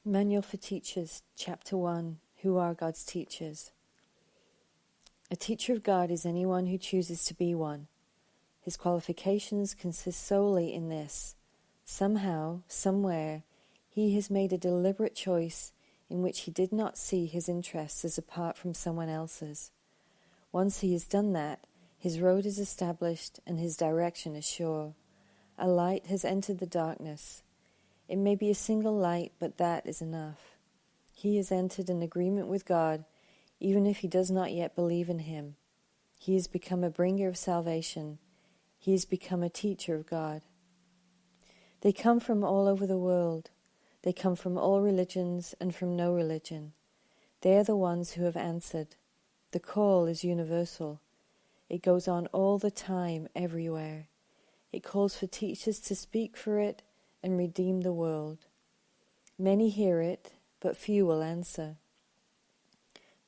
Manual for Teachers, Chapter 1, Who are God's Teachers? A teacher of God is anyone who chooses to be one. His qualifications consist solely in this. Somehow, somewhere, he has made a deliberate choice in which he did not see his interests as apart from someone else's. Once he has done that, his road is established and his direction is sure. A light has entered the darkness. It may be a single light, but that is enough. He has entered an agreement with God, even if he does not yet believe in him. He has become a bringer of salvation. He has become a teacher of God. They come from all over the world. They come from all religions and from no religion. They are the ones who have answered. The call is universal. It goes on all the time, everywhere. It calls for teachers to speak for it and redeem the world. Many hear it, but few will answer.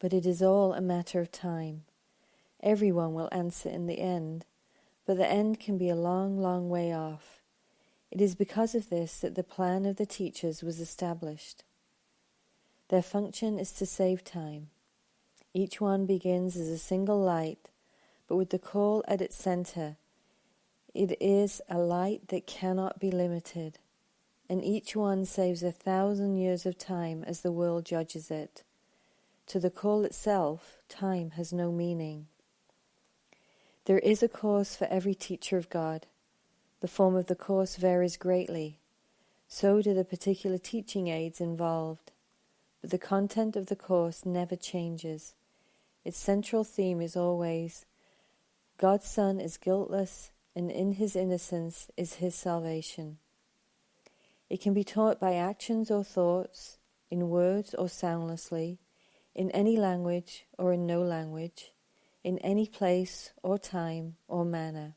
But it is all a matter of time. Everyone will answer in the end, but the end can be a long, long way off. It is because of this that the plan of the teachers was established. Their function is to save time. Each one begins as a single light, but with the call at its center, it is a light that cannot be limited, and each one saves 1,000 years of time as the world judges it. To the call itself, time has no meaning. There is a course for every teacher of God. The form of the course varies greatly. So do the particular teaching aids involved. But the content of the course never changes. Its central theme is always, God's Son is guiltless, and in his innocence is his salvation. It can be taught by actions or thoughts, in words or soundlessly, in any language or in no language, in any place or time or manner.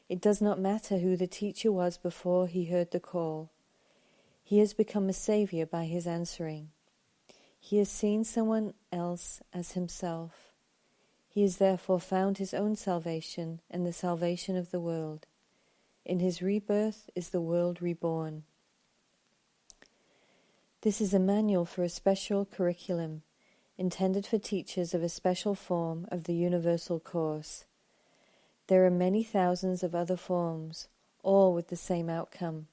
It does not matter who the teacher was before he heard the call. He has become a savior by his answering. He has seen someone else as himself. He has therefore found his own salvation and the salvation of the world. In his rebirth is the world reborn. This is a manual for a special curriculum, intended for teachers of a special form of the universal course. There are many thousands of other forms, all with the same outcome.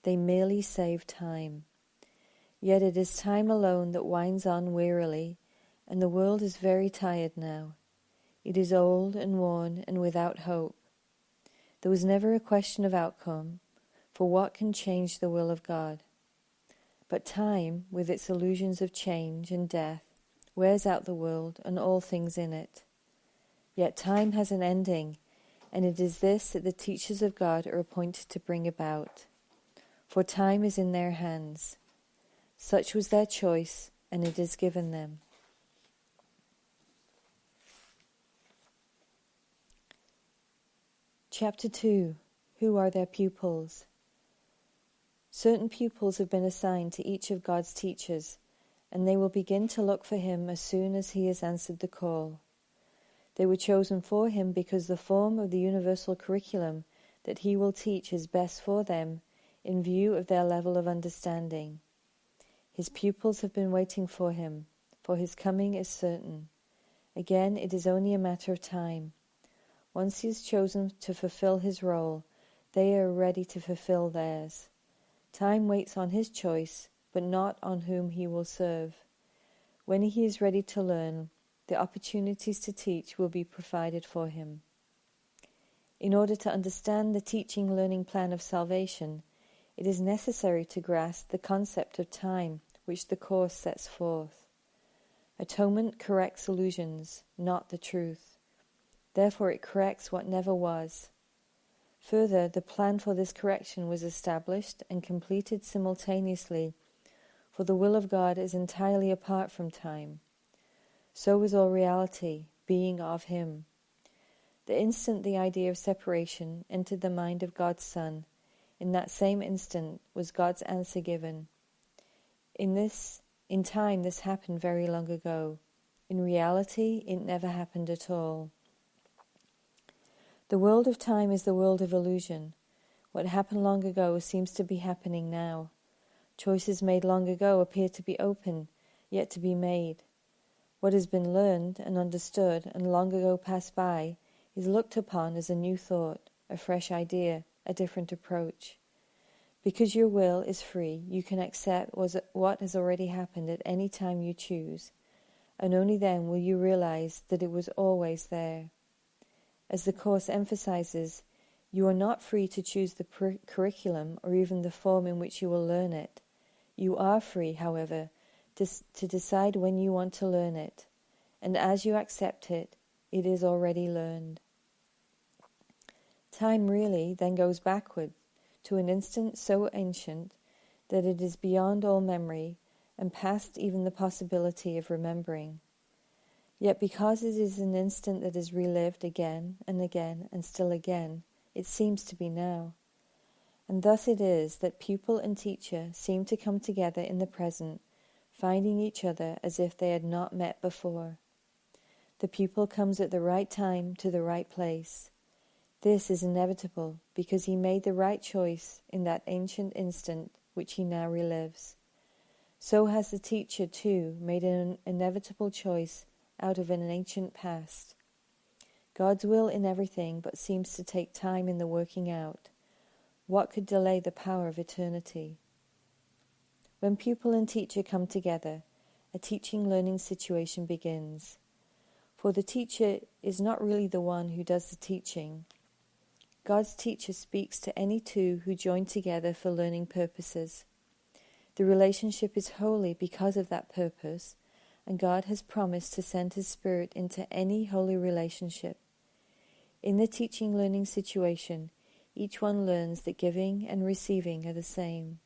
They merely save time. Yet it is time alone that winds on wearily, and the world is very tired now. It is old and worn and without hope. There was never a question of outcome, for what can change the will of God? But time, with its illusions of change and death, wears out the world and all things in it. Yet time has an ending, and it is this that the teachers of God are appointed to bring about. For time is in their hands. Such was their choice, and it is given them. Chapter 2. Who are their pupils? Certain pupils have been assigned to each of God's teachers, and they will begin to look for him as soon as he has answered the call. They were chosen for him because the form of the universal curriculum that he will teach is best for them in view of their level of understanding. His pupils have been waiting for him, for his coming is certain. Again, it is only a matter of time. Once he is chosen to fulfill his role, they are ready to fulfill theirs. Time waits on his choice, but not on whom he will serve. When he is ready to learn, the opportunities to teach will be provided for him. In order to understand the teaching-learning plan of salvation, it is necessary to grasp the concept of time which the course sets forth. Atonement corrects illusions, not the truth. Therefore it corrects what never was. Further, the plan for this correction was established and completed simultaneously, for the will of God is entirely apart from time. So is all reality, being of him. The instant the idea of separation entered the mind of God's Son, in that same instant was God's answer given. In time this happened very long ago. In reality, it never happened at all. The world of time is the world of illusion. What happened long ago seems to be happening now. Choices made long ago appear to be open, yet to be made. What has been learned and understood and long ago passed by is looked upon as a new thought, a fresh idea, a different approach. Because your will is free, you can accept what has already happened at any time you choose, and only then will you realize that it was always there. As the Course emphasizes, you are not free to choose the curriculum or even the form in which you will learn it. You are free, however, to decide when you want to learn it, and as you accept it, it is already learned. Time really then goes backward to an instant so ancient that it is beyond all memory and past even the possibility of remembering. Yet because it is an instant that is relived again and still again, it seems to be now. And thus it is that pupil and teacher seem to come together in the present, finding each other as if they had not met before. The pupil comes at the right time to the right place. This is inevitable because he made the right choice in that ancient instant which he now relives. So has the teacher, too, made an inevitable choice out of an ancient past. God's will in everything but seems to take time in the working out. What could delay the power of eternity? When pupil and teacher come together, a teaching-learning situation begins. For the teacher is not really the one who does the teaching. God's teacher speaks to any two who join together for learning purposes. The relationship is holy because of that purpose, and God has promised to send His Spirit into any holy relationship. In the teaching-learning situation, each one learns that giving and receiving are the same.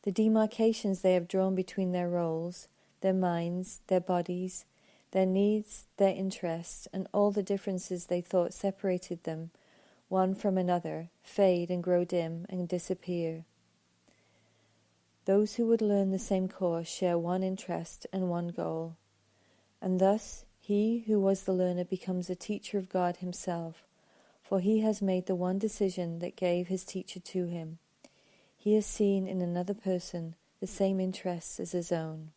The demarcations they have drawn between their roles, their minds, their bodies, their needs, their interests, and all the differences they thought separated them, one from another, fade and grow dim and disappear. Those who would learn the same course share one interest and one goal, and thus he who was the learner becomes a teacher of God Himself, for he has made the one decision that gave his teacher to him. He has seen in another person the same interests as his own.